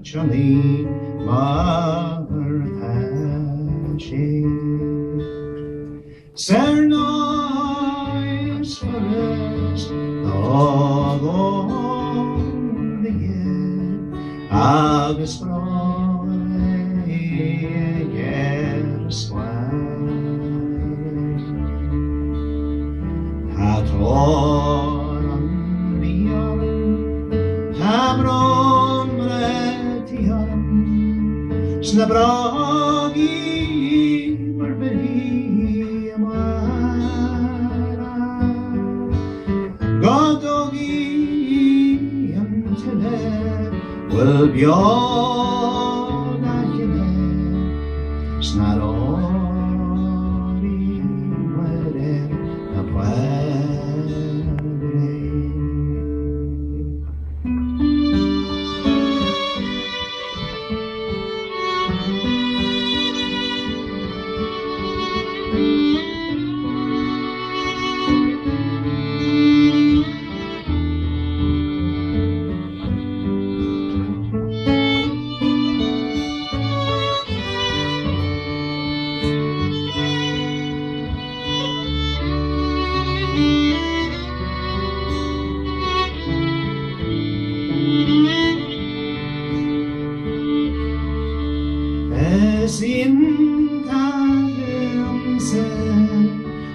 Johnny Marhashi Sernois Forest Along the year Agus Broi Yerswan Hator on the young Hamron Retian Snabragi Marberi Amara Godogi Antele Will Bjorna Yene Snarori Were Apwere Sin Tavemse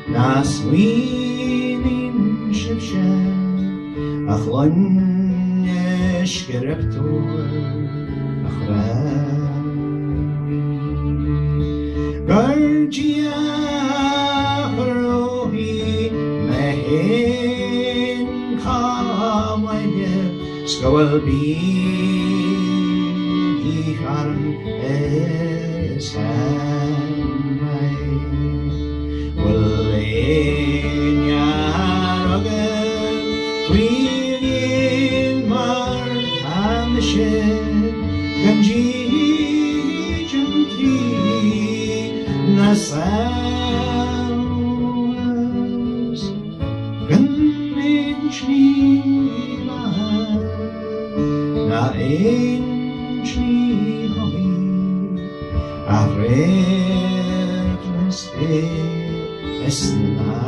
Nas Winin Shipshe Achlon Shkereptor Achrawi Gargia Rohi Mehin Kamaye Skowel Bi Harm Esamai Willing Yarogan Queen Mar and the ship Ganji Gentry Nasaus Ganminchni Na Inchni Arregles es nada.